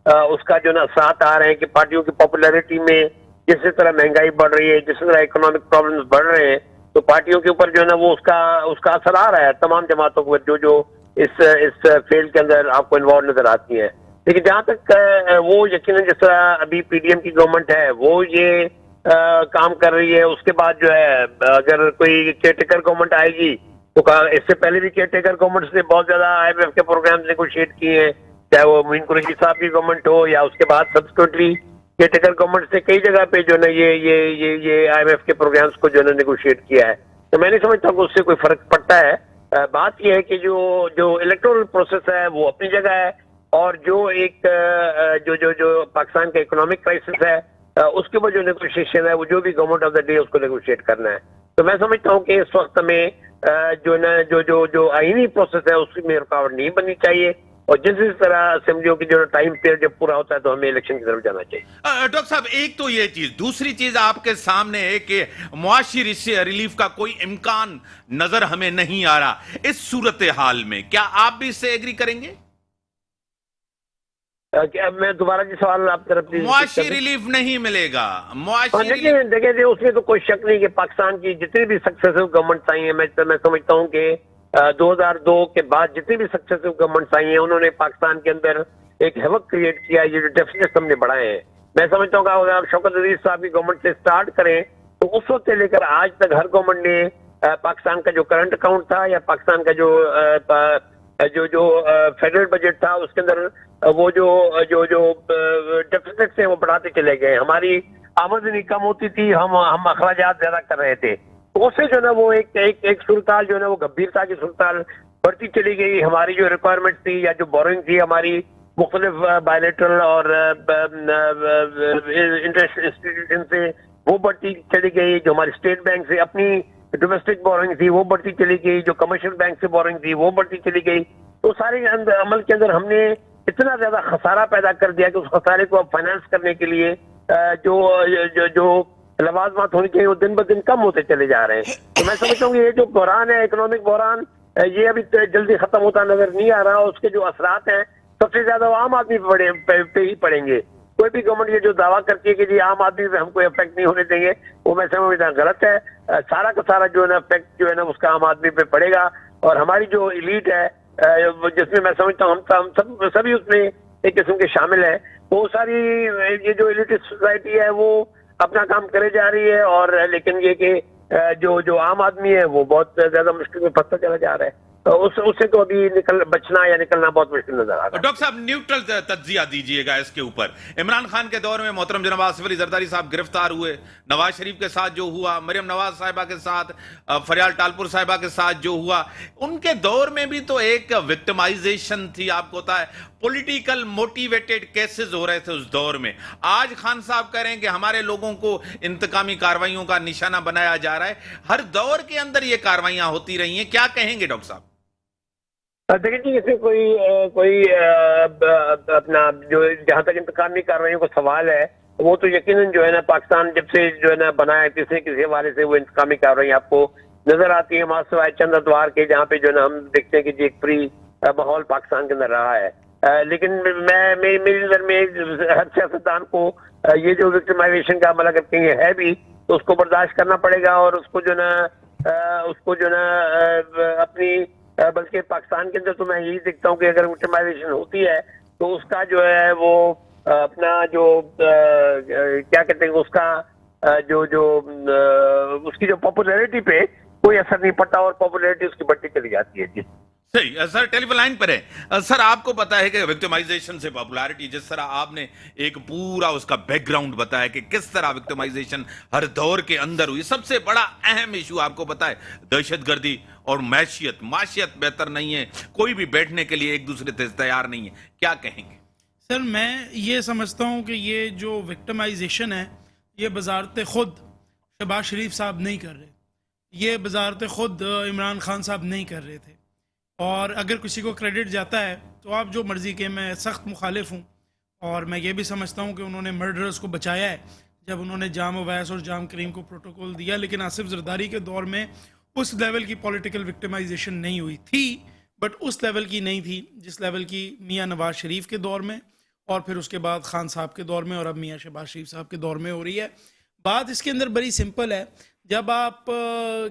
اس کا جو ہے نا اثرات آ رہے ہیں کہ پارٹیوں کی پاپولیرٹی میں جس طرح مہنگائی بڑھ رہی ہے، جس طرح اکنامک پرابلمز بڑھ رہے ہیں، تو پارٹیوں کے اوپر جو ہے نا وہ اس کا اثر آ رہا ہے تمام جماعتوں کو جو اس فیلڈ کے اندر آپ کو انوالو نظر آتی ہیں۔ لیکن جہاں تک وہ یقیناً جس طرح ابھی پی ڈی ایم کی گورنمنٹ ہے وہ یہ کام کر رہی ہے، اس کے بعد جو ہے اگر کوئی کیئر ٹیکر گورنمنٹ آئے گی تو کہا اس سے پہلے بھی کیئر ٹیکر گورنمنٹس نے بہت زیادہ IMF کے پروگرامز نیگوشیٹ کیے ہیں, چاہے وہ معین قریشی صاحب کی گورنمنٹ ہو یا اس کے بعد سبسیکوئنٹلی کیئر ٹیکر گورنمنٹ نے کئی جگہ پہ جو ہے نا یہ IMF کے پروگرامز کو جو ہے نا نیگوشیٹ کیا ہے. تو میں نہیں سمجھتا کہ اس سے کوئی فرق پڑتا ہے. بات یہ ہے کہ جو الیکٹورل پروسیس ہے وہ اپنی جگہ ہے, اور جو ایک جو پاکستان کا اکنامک کرائسس ہے اس کے اوپر جو نیگوشیشن ہے وہ جو بھی گورنمنٹ آف دا ڈے اس کو نیگوشیٹ کرنا ہے. تو میں سمجھتا ہوں کہ اس وقت میں جو ہے نا جو آئینی پروسیس ہے اس میں رکاوٹ نہیں بننی چاہیے, اور جس طرح اسمبلیوں کی جو ٹائم پیریڈ جب پورا ہوتا ہے تو ہمیں الیکشن کی طرف جانا چاہیے. ڈاکٹر صاحب ایک تو یہ چیز, دوسری چیز آپ کے سامنے ہے کہ معاشی ریلیف کا کوئی امکان نظر ہمیں نہیں آ رہا. اس صورتحال میں کیا آپ بھی اس سے ایگری کریں گے؟ میں دوبارہ جی سوال آپ طرف معاشی ریلیف نہیں ملے گا. معاشی ریلیف دیکھیں اس میں تو کوئی شک نہیں کہ پاکستان کی جتنی بھی سکسیسو گورنمنٹس آئی ہیں, میں سمجھتا ہوں کہ 2002 کے بعد جتنی بھی سکسیسو گورنمنٹس آئی ہیں انہوں نے پاکستان کے اندر ایک ہیوک کریٹ کیا ہے. یہ جو ڈیفیسٹ ہم نے بڑھائے ہیں, میں سمجھتا ہوں کہ اگر آپ شوکت عزیز صاحب کی گورنمنٹ سے سٹارٹ کریں تو اس وقت سے لے کر آج تک ہر گورنمنٹ نے پاکستان کا جو کرنٹ اکاؤنٹ تھا یا پاکستان کا جو فیڈرل بجٹ تھا اس کے اندر وہ جو ڈیفیسٹ ہیں وہ بڑھاتے چلے گئے. ہماری آمدنی کم ہوتی تھی, ہم اخراجات زیادہ کر رہے تھے. تو اس سے جو ہے نا وہ ایک صورتحال جو ہے نا وہ گمبھیرتا کی صورتحال بڑھتی چلی گئی. ہماری جو ریکوائرمنٹ تھی یا جو بورنگ تھی ہماری مختلف بائیلیٹرل اور انٹرنیشنل انسٹیٹیوشن سے وہ بڑھتی چلی گئی. جو ہماری اسٹیٹ بینک سے اپنی ڈومیسٹک بورنگ تھی وہ بڑھتی چلی گئی, جو کمرشل بینک سے بورنگ تھی وہ بڑھتی چلی گئی. تو سارے عمل کے اندر ہم نے اتنا زیادہ خسارہ پیدا کر دیا کہ اس خسارے کو اب فائنانس کرنے کے لیے جو لوازمات ہونے چاہیے وہ دن بدن کم ہوتے چلے جا رہے ہیں. تو میں سمجھتا ہوں کہ یہ جو بحران ہے, اکنامک بحران, یہ ابھی جلدی ختم ہوتا نظر نہیں آ رہا. اس کے جو اثرات ہیں سب سے زیادہ وہ عام آدمی پہ ہی پڑیں گے. کوئی بھی گورنمنٹ یہ جو دعویٰ کرتی ہے کہ جی عام آدمی پہ ہم کوئی افیکٹ نہیں ہونے دیں گے, وہ میں سمجھتا ہوں غلط ہے. سارا کا سارا جو ہے نا افیکٹ جو ہے نا اس کا عام آدمی پہ پڑے گا. اور ہماری جو ایلیٹ ہے جس میں سمجھتا ہوں ہم سبھی اس میں ایک قسم کے شامل ہیں, وہ ساری یہ جو ایلیٹسٹ سوسائٹی ہے وہ اپنا کام کرے جا رہی ہے, اور لیکن یہ کہ جو عام آدمی ہے وہ بہت زیادہ مشکل میں پھنستا چلا جا رہا ہے. اس سے تو ابھی بچنا یا نکلنا بہت مشکل نظر آ رہا ہے. ڈاکٹر صاحب نیوٹرل تجزیہ دیجئے گا اس کے اوپر. عمران خان کے دور میں محترم جناب آصف علی زرداری صاحب گرفتار ہوئے, نواز شریف کے ساتھ جو ہوا, مریم نواز صاحبہ کے ساتھ, فریال ٹالپور صاحبہ کے ساتھ جو ہوا, ان کے دور میں بھی تو ایک وکٹمائزیشن تھی. آپ کو پتا ہے پولیٹیکل موٹیویٹڈ کیسز ہو رہے تھے اس دور میں. آج خان صاحب کہہ رہے ہیں کہ ہمارے لوگوں کو انتقامی کارروائیوں کا نشانہ بنایا جا رہا ہے. ہر دور کے اندر یہ کارروائیاں ہوتی رہی ہیں, کیا کہیں گے ڈاکٹر صاحب؟ دیکھیں جی اس میں کوئی اپنا جو جہاں تک انتقامی کارروائیوں کا سوال ہے وہ تو یقیناً جو ہے نا پاکستان جب سے جو ہے نا بنا ہے کسی حوالے سے وہ انتقامی کارروائی آپ کو نظر آتی ہے. ماسوائے چند اتوار کے جہاں پہ جو ہے نا ہم دیکھتے ہیں کہ جی ایک فری ماحول پاکستان کے اندر رہا ہے. لیکن میری نظر میں ہر سیاستدان کو یہ جو وکٹمائزیشن کا عمل اگر کہیں ہے بھی تو اس کو برداشت کرنا پڑے گا, اور اس کو جو ہے نا اپنی بلکہ پاکستان کے اندر تو میں یہی دیکھتا ہوں کہ اگر وکٹمائزیشن ہوتی ہے تو اس کا جو ہے وہ اپنا جو کیا کہتے ہیں اس کا اس کی جو پاپولیرٹی پہ کوئی اثر نہیں پڑتا, اور پاپولیرٹی اس کی بڑھتی چلی جاتی ہے. جی صحیح سر, ٹیلی فون لائن پر ہے سر. آپ کو پتا ہے کہ وکٹمائزیشن سے پاپولیرٹی, جس طرح آپ نے ایک پورا اس کا بیک گراؤنڈ بتایا کہ کس طرح وکٹمائزیشن ہر دور کے اندر ہوئی, سب سے بڑا اہم ایشو آپ کو پتا ہے دہشت گردی اور معیشت بہتر نہیں ہے, کوئی بھی بیٹھنے کے لیے ایک دوسرے سے تیار نہیں ہے. کیا کہیں گے سر؟ میں یہ سمجھتا ہوں کہ یہ جو وکٹمائزیشن ہے یہ بذات خود شہباز شریف صاحب نہیں کر رہے, یہ بذات خود عمران خان صاحب نہیں کر رہے تھے. اور اگر کسی کو کریڈٹ جاتا ہے تو آپ جو مرضی کہ میں سخت مخالف ہوں, اور میں یہ بھی سمجھتا ہوں کہ انہوں نے مرڈررز کو بچایا ہے جب انہوں نے جام اویس اور جام کریم کو پروٹوکول دیا. لیکن آصف زرداری کے دور میں اس لیول کی پولیٹیکل وکٹمائزیشن نہیں ہوئی تھی, بٹ اس لیول کی نہیں تھی جس لیول کی میاں نواز شریف کے دور میں, اور پھر اس کے بعد خان صاحب کے دور میں, اور اب میاں شہباز شریف صاحب کے دور میں ہو رہی ہے. بات اس کے اندر بڑی سمپل ہے. جب آپ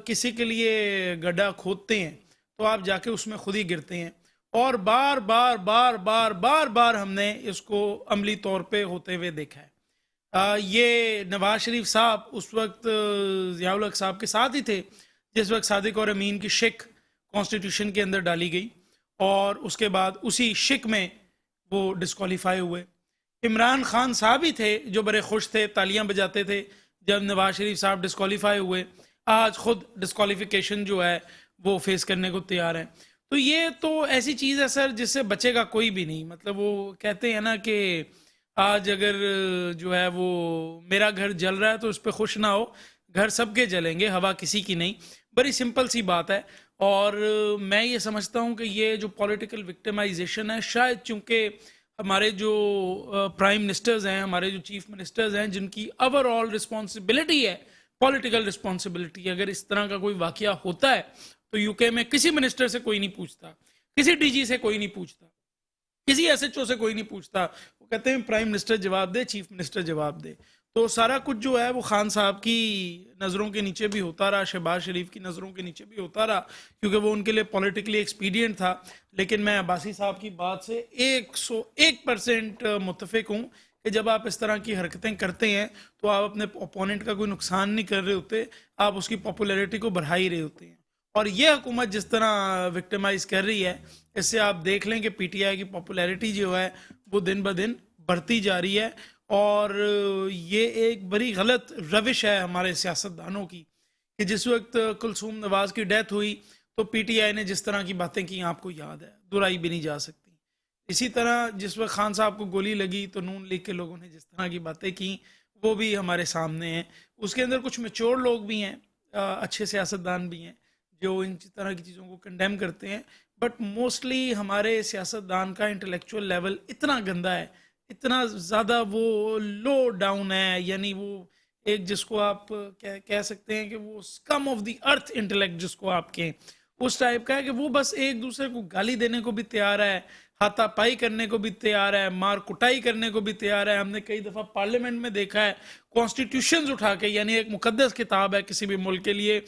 کسی کے لیے گڈھا کھودتے ہیں تو آپ جا کے اس میں خود ہی گرتے ہیں, اور بار بار بار بار بار بار ہم نے اس کو عملی طور پہ ہوتے ہوئے دیکھا ہے. یہ نواز شریف صاحب اس وقت ضیاء الحق صاحب کے ساتھ ہی تھے جس وقت صادق اور امین کی شک कॉन्स्टिट्यूशन के अंदर डाली गई और उसके बाद उसी शिक में वो डिस्क्वालीफाई हुए। इमरान खान साहब ही थे जो बड़े खुश थे, तालियां बजाते थे जब नवाज शरीफ साहब डिस्क्वालीफाई हुए। आज खुद डिस्क्वालिफिकेशन जो है वो फेस करने को तैयार है। तो ये तो ऐसी चीज़ है सर जिससे बचेगा कोई भी नहीं। मतलब वो कहते हैं ना कि आज अगर जो है वो मेरा घर जल रहा है तो उस पर खुश ना हो, घर सबके जलेंगे, हवा किसी की नहीं। बड़ी सिंपल सी बात है। और मैं ये समझता हूँ कि ये जो पॉलिटिकल विक्टिमाइजेशन है, शायद चूँकि हमारे जो प्राइम मिनिस्टर्स हैं, हमारे जो चीफ मिनिस्टर्स हैं, जिनकी ओवरऑल रिस्पॉन्सिबिलिटी है, पॉलिटिकल रिस्पॉन्सिबिलिटी, अगर इस तरह का कोई वाकया होता है तो यूके में किसी मिनिस्टर से कोई नहीं पूछता, किसी डीजी से कोई नहीं पूछता, किसी एसएचओ से कोई नहीं पूछता। वो कहते हैं प्राइम मिनिस्टर जवाब दे, चीफ मिनिस्टर जवाब दे। तो सारा कुछ जो है वो खान साहब की नज़रों के नीचे भी होता रहा, शहबाज शरीफ की नज़रों के नीचे भी होता रहा, क्योंकि वो उनके लिए पॉलिटिकली एक्सपीडियंट था। लेकिन मैं अब्बासी साहब की बात से 101% मुत्तफिक हूँ कि जब आप इस तरह की हरकतें करते हैं तो आप अपने ओपोनेंट का कोई नुकसान नहीं कर रहे होते, आप उसकी पॉपुलैरिटी को बढ़ा ही रहे होते हैं। और ये हुकूमत जिस तरह विक्टिमाइज कर रही है, इससे आप देख लें कि पीटीआई की पॉपुलैरिटी जो है वो दिन ब दिन बढ़ती जा रही है। और ये एक बड़ी गलत रविश है हमारे सियासतदानों की कि जिस वक्त कुलसूम नवाज की डेथ हुई तो पीटीआई ने जिस तरह की बातें की आपको याद है, दुराई भी नहीं जा सकती। इसी तरह जिस वक्त खान साहब को गोली लगी तो नून लीग के लोगों ने जिस तरह की बातें की वो भी हमारे सामने हैं। उसके अंदर कुछ मैच्योर लोग भी हैं, अच्छे सियासतदान भी हैं जो इन तरह की चीज़ों को कंडेम करते हैं, बट मोस्टली हमारे सियासतदान का इंटेलेक्चुअल लेवल इतना गंदा है, इतना ज़्यादा वो लो डाउन है, यानी वो एक जिसको आप कह सकते हैं कि वो scum of the earth intellect जिसको आप कहें, उस टाइप का है कि वो बस एक दूसरे को गाली देने को भी तैयार है, हाथापाई करने को भी तैयार है, मार कुटाई करने को भी तैयार है। हमने कई दफ़ा पार्लियामेंट में देखा है कॉन्स्टिट्यूशंस उठा के, यानी एक मुकद्दस किताब है किसी भी मुल्क के लिए,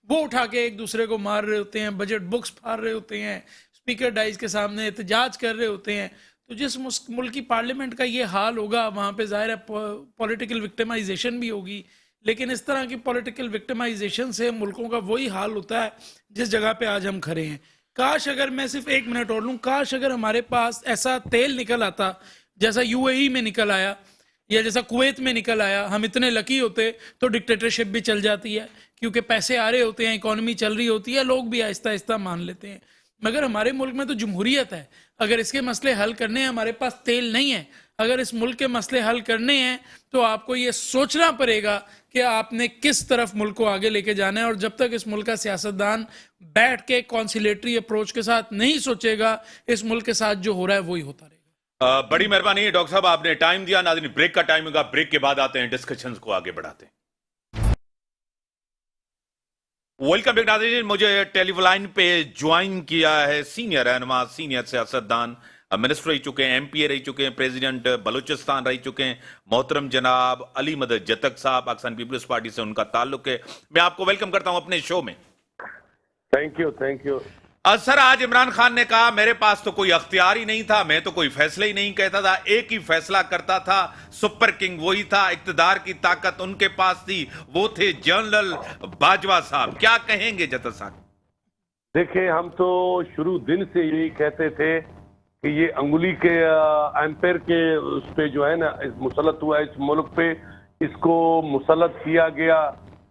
वो उठा के एक दूसरे को मार रहे होते हैं, बजट बुक्स फाड़ रहे होते हैं, स्पीकर डाइस के सामने एहतजाज कर रहे होते हैं। तो जिस मुल्क की पार्लियामेंट का ये हाल होगा वहाँ पे ज़ाहिर है पॉलिटिकल विक्टिमाइजेशन भी होगी। लेकिन इस तरह की पॉलिटिकल विक्टिमाइजेशन से मुल्कों का वही हाल होता है जिस जगह पे आज हम खड़े हैं। काश अगर मैं सिर्फ 1 मिनट और लूँ, काश अगर हमारे पास ऐसा तेल निकल आता जैसा यूएई में निकल आया या जैसा कुवैत में निकल आया, हम इतने लकी होते तो डिक्टेटरशिप भी चल जाती है, क्योंकि पैसे आ रहे होते हैं, इकॉनमी चल रही होती है, लोग भी आहिस्ता आहिस्ता मान लेते हैं। मगर हमारे मुल्क में तो जमहूरियत है, अगर इसके मसले हल करने हैं, हमारे पास तेल नहीं है। अगर इस मुल्क के मसले हल करने हैं तो आपको ये सोचना पड़ेगा कि आपने किस तरफ मुल्क को आगे लेके जाना है। और जब तक इस मुल्क का सियासतदान बैठ के कॉन्सिलेटरी अप्रोच के साथ नहीं सोचेगा, इस मुल्क के साथ जो हो रहा है वही होता रहेगा। बड़ी मेहरबानी डॉक्टर साहब, आपने टाइम दिया। नाज़रीन, ब्रेक का टाइम होगा, ब्रेक के बाद आते हैं, डिस्कशंस को आगे बढ़ाते हैं। वेलकम बैक नाज़रीन, मुझे टेलीफोन पे ज्वाइन किया है सीनियर रहनुमा, सीनियर सियासतदान, मिनिस्टर रह चुके हैं, एमपीए रह चुके हैं, प्रेसिडेंट बलूचिस्तान रह चुके हैं, मोहतरम जनाब अली मदद जतक साहब, पाकिस्तान पीपल्स पार्टी से उनका ताल्लुक है। मैं आपको वेलकम करता हूं अपने शो में। Thank you. सर, आज इमरान खान ने कहा मेरे पास तो कोई अख्तियार ही नहीं था, मैं तो कोई फैसला ही नहीं कहता था, एक ही फैसला करता था, सुपर किंग वही था, इक्तदार की ताकत उनके पास थी, वो थे जनरल बाजवा साहब। क्या कहेंगे जतक साहब? देखिए, हम तो शुरू दिन से यही कहते थे कि ये अंगुली के एम्पायर के उस पे जो है ना मुसलत हुआ इस मुल्क पे, इसको मुसलत किया गया।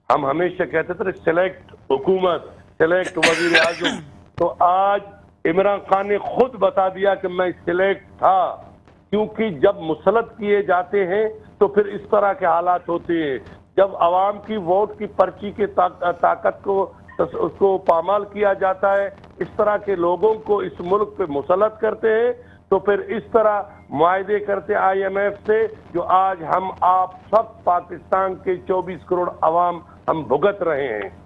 हम हमेशा कहते थे सेलेक्ट हुकूमत, सेलेक्ट वजीर आजम। तो आज इमरान खान ने खुद बता दिया कि मैं सिलेक्ट था, क्योंकि जब मुसलत किए जाते हैं तो फिर इस तरह के हालात होते हैं। जब आवाम की वोट की पर्ची के ताकत को उसको पामाल किया जाता है, इस तरह के लोगों को इस मुल्क पे मुसलत करते हैं, तो फिर इस तरह मुआहदे करते IMF से, जो आज हम आप सब पाकिस्तान के 24 करोड़ अवाम हम भुगत रहे हैं।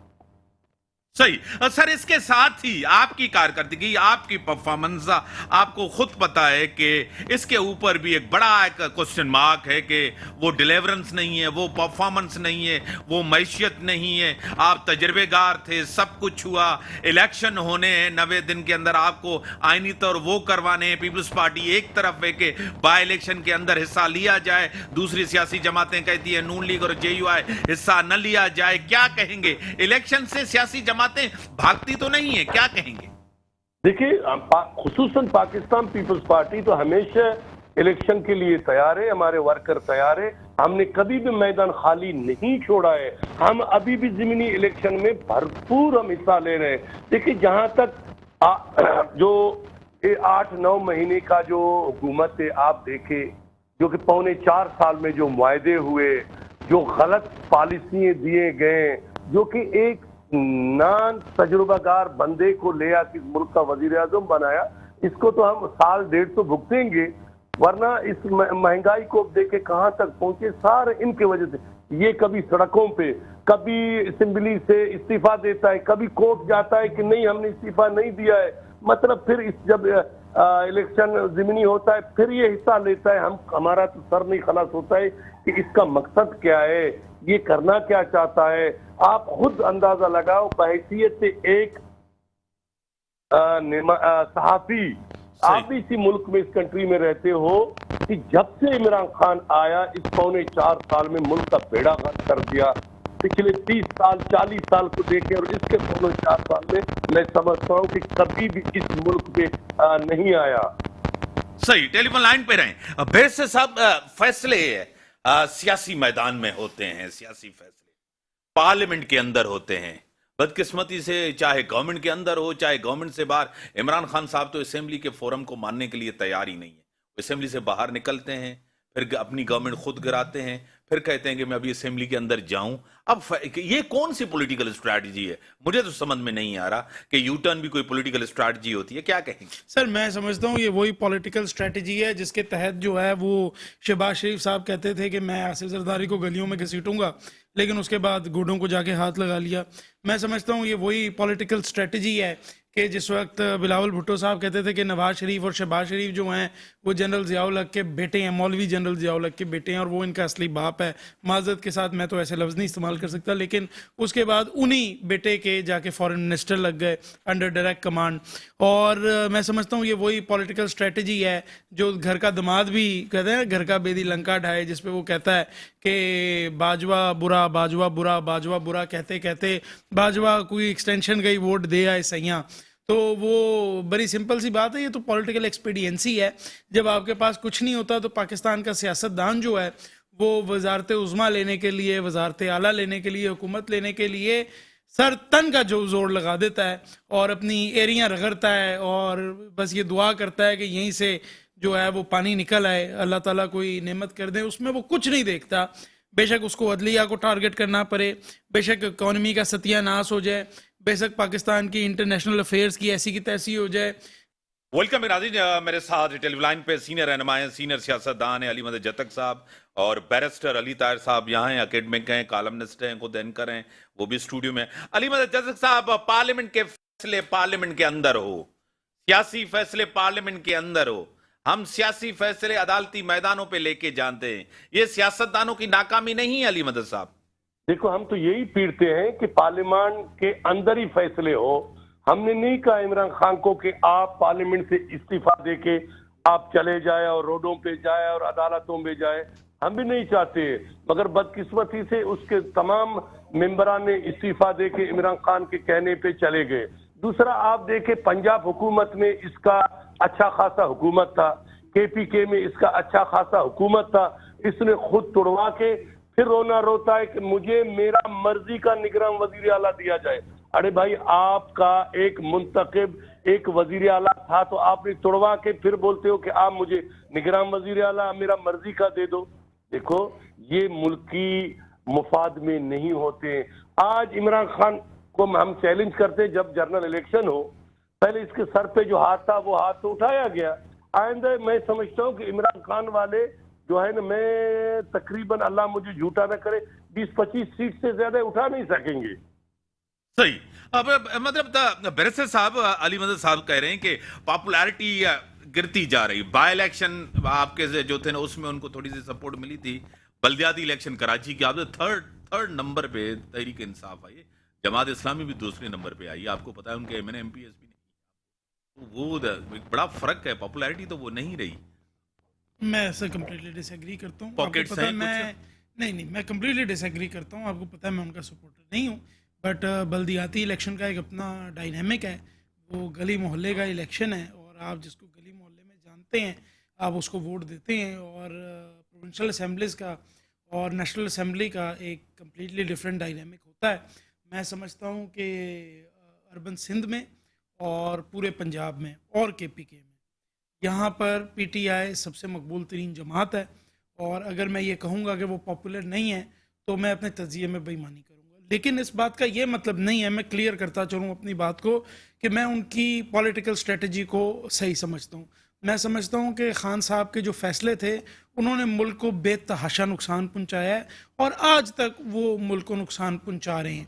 सही सर, इसके साथ ही आपकी कारकर्दगी, आपकी परफॉर्मेंस, आपको खुद पता है कि इसके ऊपर भी एक बड़ा एक क्वेश्चन मार्क है कि वो डिलीवरेंस नहीं है, वो परफॉर्मेंस नहीं है, वो मैशियत नहीं है। आप तजर्बेगार थे, सब कुछ हुआ, इलेक्शन होने हैं 90 दिन के अंदर, आपको आईनी तौर वो करवाने हैं। पीपल्स पार्टी एक तरफ है कि बाई इलेक्शन के अंदर हिस्सा लिया जाए, दूसरी सियासी जमातें कहती है नून लीग और JUI हिस्सा न लिया जाए। क्या कहेंगे? इलेक्शन से सियासी जमात जमातें भागती तो नहीं है, क्या कहेंगे? देखिए खुसूसन पाकिस्तान पीपल्स पार्टी तो हमेशा इलेक्शन के लिए तैयार है, हमारे वर्कर तैयार है, हमने कभी भी मैदान खाली नहीं छोड़ा है, हम अभी भी ज़मीनी इलेक्शन में भरपूर हम हिस्सा ले रहे हैं। देखिए जहां तक जो 8-9 महीने का जो हुकूमत है आप देखें, जो कि पौने 4 साल में जो मुआहदे हुए, जो गलत पॉलिसियां दिए गए, जो कि एक नान तजुर्बाकार बंदे को ले आके मुल्क का वजीर आजम बनाया, इसको तो हम 1.5 साल तो भुगतेंगे, वरना इस महंगाई को देखे कहां तक पहुंचे, सारे इनके वजह से। ये कभी सड़कों पे, कभी असेंबली से इस्तीफा देता है, कभी कोर्ट जाता है कि नहीं हमने इस्तीफा नहीं दिया है, मतलब फिर इस जब इलेक्शन ज़मीनी होता है फिर ये हिस्सा लेता है। हमारा तो सर नहीं खलास होता है कि इसका मकसद क्या है, ये करना क्या चाहता है। आप खुद अंदाजा लगाओ बहैसियत से एक सहाफी, आप भी इसी मुल्क में, इस कंट्री में रहते हो, कि जब से इमरान खान आया इस पौने 4 साल में मुल्क का बेड़ा गर्क कर दिया। पिछले 30 साल 40 साल को देखें और इसके पौने 4 साल में मैं समझता हूँ कि कभी भी इस मुल्क पे नहीं आया। सही, टेलीफोन लाइन पे रहें। बैरिस्टर साहब, फैसले सियासी मैदान में होते हैं, सियासी फैसले पार्लियामेंट के अंदर होते हैं। बदकिस्मती से चाहे गवर्नमेंट के अंदर हो चाहे गवर्नमेंट से बाहर, इमरान खान साहब तो असेंबली के फोरम को मानने के लिए तैयार ही नहीं है। असेंबली से बाहर निकलते हैं, फिर अपनी गवर्नमेंट खुद गिराते हैं, फिर कहते हैं कि मैं अभी असेंबली के अंदर जाऊं। अब ये कौन सी पॉलिटिकल स्ट्रैटेजी है? मुझे तो समझ में नहीं आ रहा कि यू टर्न भी कोई पॉलिटिकल स्ट्रैटेजी होती है, क्या कहेंगे? सर मैं समझता हूँ ये वही पॉलिटिकल स्ट्रेटजी है जिसके तहत जो है वो शहबाज शरीफ साहब कहते थे कि मैं आसिफ जरदारी को गलियों में घसीटूंगा, लेकिन उसके बाद गुडों को जाके हाथ लगा लिया। मैं समझता हूँ ये वही पॉलिटिकल स्ट्रेटजी है कि जिस वक्त बिलावल भुट्टो साहब कहते थे कि नवाज शरीफ और शहबाज शरीफ जो हैं वो जनरल ज़ियाउल हक के बेटे हैं, मौलवी जनरल ज़ियाउल हक के बेटे हैं और वो इनका असली बाप है। माजरत के साथ मैं तो ऐसे लफ्ज़ नहीं इस्तेमाल कर सकता, लेकिन उसके बाद उन्हीं बेटे के जाके फॉरेन मिनिस्टर लग गए अंडर डायरेक्ट कमांड। और मैं समझता हूँ ये वही पॉलिटिकल स्ट्रेटजी है जो घर का दामाद भी कहते हैं, घर का बेदी लंका ढाए, जिसपे वो कहता है कि बाजवा बुरा बाजवा बुरा बाजवा बुरा कहते कहते बाजवा कोई एक्सटेंशन गई वोट दे आए सैया। तो वो बड़ी सिंपल सी बात है, ये तो पॉलिटिकल एक्सपीडियंसी है। जब आपके पास कुछ नहीं होता तो पाकिस्तान का सियासतदान जो है वो वजारत उज़्मा लेने के लिए, वजारत आला लेने के लिए, हुकूमत लेने के लिए सर तन का जो जोर लगा देता है और अपनी एरियां रगड़ता है और बस ये दुआ करता है कि यहीं से जो है वो पानी निकल आए, अल्लाह ताला कोई नेमत कर दे। उसमें वो कुछ नहीं देखता। बेशक उसको अदलिया को टारगेट करना पड़े, बेशक इकॉनमी का सत्यानाश हो जाए, बेशक पाकिस्तान की इंटरनेशनल अफेयर्स की ऐसी की तैसी हो जाए। वेलकम नाज़रीन, मेरे साथ टेलीलाइन पे सीनियर रहनुमा हैं, सीनियर सियासतदान हैं अली मदद जतक साहब और बैरिस्टर अली ताहिर साहब यहाँ हैं, एकेडमिक हैं, कॉलमनिस्ट हैं, खुद एंकर हैं, वो भी स्टूडियो में। अली मदद जतक साहब, पार्लियामेंट के फैसले पार्लियामेंट के अंदर हो, सियासी फैसले पार्लियामेंट के अंदर हो, हम सियासी फैसले अदालती मैदानों पे लेके जानते हैं, ये सियासतदानों की नाकामी नहीं है अली मदद साहब? देखो हम तो यही पीड़ते हैं कि पार्लियामेंट के अंदर ही फैसले हो। हमने नहीं कहा इमरान खान को कि आप पार्लियामेंट से इस्तीफा देके आप चले जाए और रोडों पे जाए और अदालतों में जाए, हम भी नहीं चाहते, मगर बदकिस्मती से उसके तमाम मेंबरान ने इस्तीफा देके इमरान खान के कहने पे चले गए। दूसरा आप देखें पंजाब हुकूमत में इसका अच्छा खासा हुकूमत था, KPK में इसका अच्छा खासा हुकूमत था, इसने खुद तोड़वा के फिर रोना रोता है कि मुझे मेरा मर्जी का निगरान वजीर आला दिया जाए। अरे भाई आपका एक मुंतखब एक वजीर आला था तो आपने तोड़वा के फिर बोलते हो कि आप मुझे निगरान वजीर आला मेरा मर्जी का दे दो। देखो ये मुल्की मुफाद में नहीं होते। आज इमरान खान को हम चैलेंज करते, जब जनरल इलेक्शन हो पहले इसके सर पे जो हाथ था वो हाथ तो उठाया गया। आइंदा मैं समझता हूँ कि इमरान खान वाले जो है ना, मैं तकरीबन अल्लाह मुझे झूठा न करे 20-25 सीट से ज्यादा उठा नहीं सकेंगे। सही। अब मतलब बैरिस्टर साहब, अली मदद साहब कह रहे हैं कि पॉपुलैरिटी गिरती जा रही। बाय इलेक्शन आपके जो थे ना उसमें उनको थोड़ी सी सपोर्ट मिली थी, बल्दियाती इलेक्शन कराची की आप थर्ड नंबर पे तहरीक इंसाफ आई, जमात इस्लामी भी दूसरे नंबर पे आई। आपको पता है उनके MPs भी नहीं, वो एक बड़ा फर्क है, पॉपुलैरिटी तो वो नहीं रही। मैं ऐसे कंप्लीटली डिसएग्री करता हूँ। पॉकेट्स हैं मैं कंप्लीटली डिसएग्री करता हूँ। आपको पता है मैं उनका सपोर्टर नहीं हूँ। بٹ بلدیاتی الیکشن کا ایک اپنا ڈائنامک ہے، وہ گلی محلے کا الیکشن ہے، اور آپ جس کو گلی محلے میں جانتے ہیں آپ اس کو ووٹ دیتے ہیں، اور پروونشل اسمبلیز کا اور نیشنل اسمبلی کا ایک کمپلیٹلی ڈفرینٹ ڈائنامک ہوتا ہے۔ میں سمجھتا ہوں کہ اربن سندھ میں اور پورے پنجاب میں اور کے پی کے میں یہاں پر پی ٹی آئی سب سے مقبول ترین جماعت ہے، اور اگر میں یہ کہوں گا کہ وہ پاپولر نہیں ہے تو میں اپنے تجزیے میں بے ایمانی کروں گا، لیکن اس بات کا یہ مطلب نہیں ہے، میں کلیئر کرتا چلوں اپنی بات کو، کہ میں ان کی پولیٹیکل اسٹریٹجی کو صحیح سمجھتا ہوں۔ میں سمجھتا ہوں کہ خان صاحب کے جو فیصلے تھے انہوں نے ملک کو بے تحاشا نقصان پہنچایا ہے، اور آج تک وہ ملک کو نقصان پہنچا رہے ہیں۔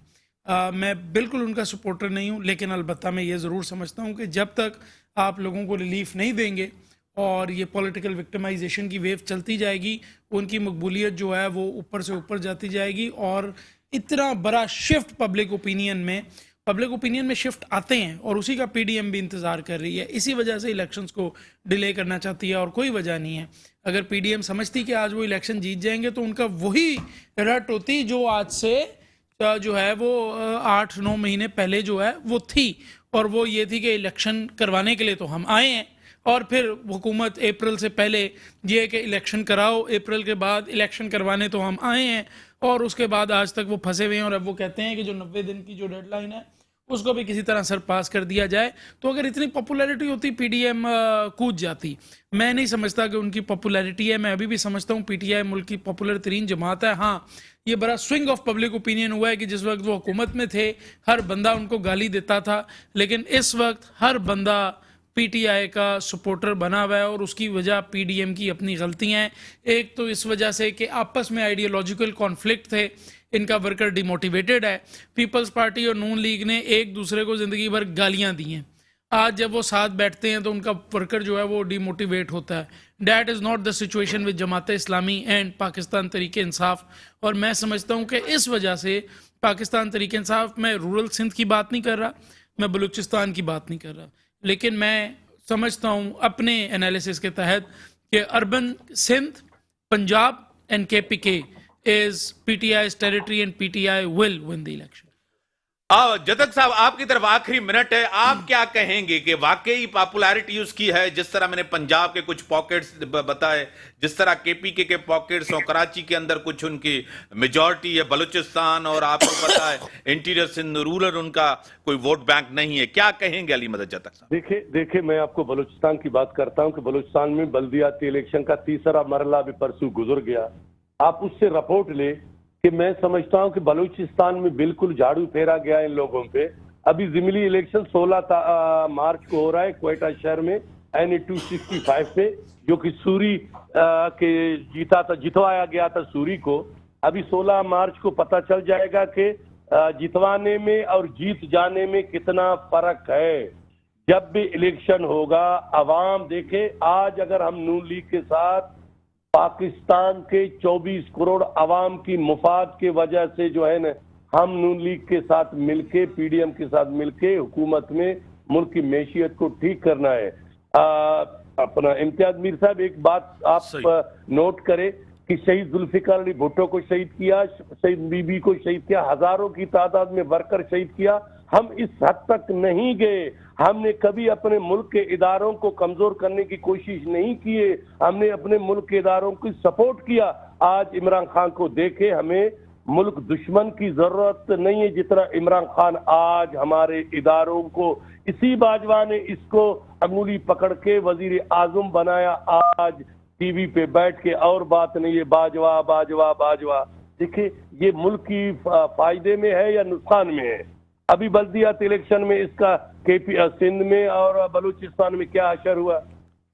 میں بالکل ان کا سپورٹر نہیں ہوں، لیکن البتہ میں یہ ضرور سمجھتا ہوں کہ جب تک آپ لوگوں کو ریلیف نہیں دیں گے اور یہ پولیٹیکل وکٹمائزیشن کی ویو چلتی جائے گی، ان کی مقبولیت جو ہے وہ اوپر سے اوپر جاتی جائے گی، اور اتنا بڑا شفٹ پبلک اوپینین میں شفٹ آتے ہیں، اور اسی کا پی ڈی ایم بھی انتظار کر رہی ہے، اسی وجہ سے الیکشنز کو ڈیلے کرنا چاہتی ہے، اور کوئی وجہ نہیں ہے۔ اگر پی ڈی ایم سمجھتی کہ آج وہ الیکشن جیت جائیں گے تو ان کا وہی رٹ ہوتی جو آج سے جو ہے وہ 8-9 مہینے پہلے جو ہے وہ تھی، اور وہ یہ تھی کہ الیکشن کروانے کے لیے تو ہم آئے ہیں، اور پھر حکومت اپریل سے پہلے یہ کہ الیکشن کراؤ، اپریل کے بعد الیکشن کروانے تو ہم آئے ہیں، اور اس کے بعد آج تک وہ پھنسے ہوئے ہیں، اور اب وہ کہتے ہیں کہ جو 90 دن کی جو ڈیڈ لائن ہے اس کو بھی کسی طرح سرپاس کر دیا جائے۔ تو اگر اتنی پاپولیرٹی ہوتی پی ڈی ایم کود جاتی۔ میں نہیں سمجھتا کہ ان کی پاپولیرٹی ہے، میں ابھی بھی سمجھتا ہوں پی ٹی آئی ملک کی پاپولر ترین جماعت ہے۔ ہاں، یہ بڑا سوئنگ آف پبلک اوپینین ہوا ہے کہ جس وقت وہ حکومت میں تھے ہر بندہ ان کو گالی دیتا تھا، لیکن اس وقت ہر بندہ پی ٹی آئی کا سپورٹر بنا ہوا ہے، اور اس کی وجہ پی ڈی ایم کی اپنی غلطیاں ہیں۔ ایک تو اس وجہ سے کہ آپس میں آئیڈیالوجیکل کانفلکٹ تھے، ان کا ورکر ڈی موٹیویٹڈ ہے۔ پیپلز پارٹی اور نون لیگ نے ایک دوسرے کو زندگی بھر گالیاں دی ہیں، آج جب وہ ساتھ بیٹھتے ہیں تو ان کا ورکر جو ہے وہ ڈی موٹیویٹ ہوتا ہے۔ That is not the situation with Jamaat Islami and Pakistan Tehreek Insaf, اور میں سمجھتا ہوں کہ اس وجہ سے پاکستان تحریک انصاف، میں رورل سندھ کی بات نہیں کر رہا، میں بلوچستان کی بات نہیں کر رہا، لیکن میں سمجھتا ہوں اپنے انالیسس کے تحت کہ اربن سندھ، پنجاب اینڈ کے پی کے is PTI's territory and PTI will win the election. جتک صاحب آپ کی طرف آخری منٹ ہے، آپ کیا کہیں گے کہ واقعی پاپولیرٹی اس کی ہے جس طرح میں نے پنجاب کے کچھ پاکٹس بتائے، جس طرح کے پی کے پاکٹس اور کراچی کے اندر کچھ ان کی میجورٹی ہے، بلوچستان اور آپ کو پتا ہے انٹیریئر سندھ رورل ان کا کوئی ووٹ بینک نہیں ہے، کیا کہیں گے علی مدد جتک صاحب؟ دیکھیں میں آپ کو بلوچستان کی بات کرتا ہوں کہ بلوچستان میں بلدیاتی الیکشن کا تیسرا مرحلہ بھی پرسوں گزر گیا۔ آپ اس سے رپورٹ لیں کہ میں سمجھتا ہوں کہ بلوچستان میں بالکل جھاڑو پھیرا گیا ان لوگوں پہ۔ ابھی ضمنی الیکشن 16 مارچ کو ہو رہا ہے کوئٹہ شہر میں NA 265 پہ، جو کہ سوری کے جتوایا گیا تھا سوری کو۔ ابھی 16 مارچ کو پتہ چل جائے گا کہ جتوانے میں اور جیت جانے میں کتنا فرق ہے۔ جب بھی الیکشن ہوگا عوام دیکھے، آج اگر ہم نون لیگ کے ساتھ پاکستان کے 24 کروڑ عوام کی مفاد کی وجہ سے جو ہے نا، ہم نون لیگ کے ساتھ مل کے، پی ڈی ایم کے ساتھ مل کے حکومت میں ملک کی معیشت کو ٹھیک کرنا ہے۔ اپنا امتیاز میر صاحب ایک بات آپ نوٹ کریں کہ شہید ذوالفقار علی بھٹو کو شہید کیا، شہید بی بی کو شہید کیا، ہزاروں کی تعداد میں ورکر شہید کیا۔ ہم اس حد تک نہیں گئے، ہم نے کبھی اپنے ملک کے اداروں کو کمزور کرنے کی کوشش نہیں کیے، ہم نے اپنے ملک کے اداروں کی سپورٹ کیا۔ آج عمران خان کو دیکھے، ہمیں ملک دشمن کی ضرورت نہیں ہے جتنا عمران خان آج ہمارے اداروں کو، اسی باجوہ نے اس کو انگلی پکڑ کے وزیر اعظم بنایا۔ آج ٹی وی پہ بیٹھ کے اور بات نہیں ہے، باجوہ باجوہ باجوہ۔ دیکھیں یہ ملک کی فائدے میں ہے یا نقصان میں ہے؟ ابھی بلدیات الیکشن میں اس کا کے پی سندھ میں اور بلوچستان میں کیا اثر ہوا؟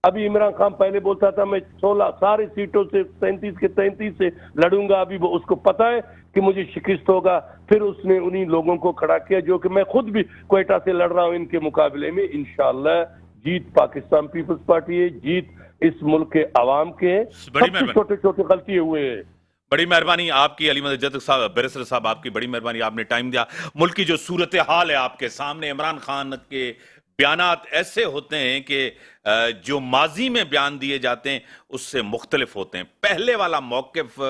ابھی عمران خان پہلے بولتا تھا میں 16 ساری سیٹوں سے 33 کے 33 سے لڑوں گا، ابھی وہ اس کو پتا ہے کہ مجھے شکست ہوگا، پھر اس نے انہی لوگوں کو کھڑا کیا جو کہ میں خود بھی کوئٹہ سے لڑ رہا ہوں ان کے مقابلے میں۔ انشاءاللہ جیت پاکستان پیپلز پارٹی ہے، جیت اس ملک کے عوام کے ہیں، سب سے چھوٹے چھوٹے غلطی ہوئے ہیں۔ بڑی مہربانی آپ کی علی مدد جتک صاحب، بیرسٹر صاحب آپ کی بڑی مہربانی، آپ نے ٹائم دیا۔ ملک کی جو صورتحال ہے آپ کے سامنے، عمران خان کے بیانات ایسے ہوتے ہیں کہ جو ماضی میں بیان دیے جاتے ہیں اس سے مختلف ہوتے ہیں۔ پہلے والا موقف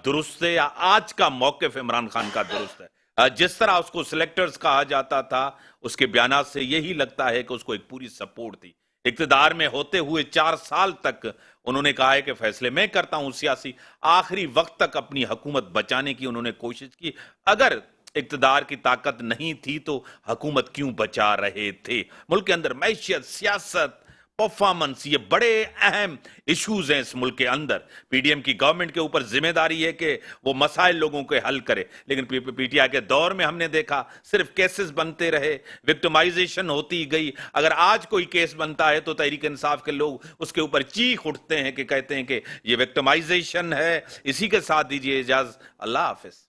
درست ہے یا آج کا موقف عمران خان کا درست ہے؟ जिस तरह उसको सिलेक्टर्स कहा जाता था, उसके बयानात से यही लगता है कि उसको एक पूरी सपोर्ट थी। इक्तदार में होते हुए 4 साल तक उन्होंने कहा है कि फैसले मैं करता हूं सियासी, आखिरी वक्त तक अपनी हुकूमत बचाने की उन्होंने कोशिश की। अगर इक्तदार की ताकत नहीं थी तो हुकूमत क्यों बचा रहे थे? मुल्क के अंदर मैशियत, सियासत, परफॉर्मेंस, ये बड़े अहम इश्यूज हैं इस मुल्क के अंदर। पीडीएम की गवर्नमेंट के ऊपर जिम्मेदारी है कि वो मसाइल लोगों के हल करे, लेकिन पीटीआई के दौर में हमने देखा सिर्फ केसेस बनते रहे, विक्टिमाइजेशन होती गई। अगर आज कोई केस बनता है तो तहरीक इंसाफ के लोग उसके ऊपर चीख उठते हैं कि कहते हैं कि ये विक्टिमाइजेशन है। इसी के साथ दीजिए इजाजत, अल्लाह हाफिज।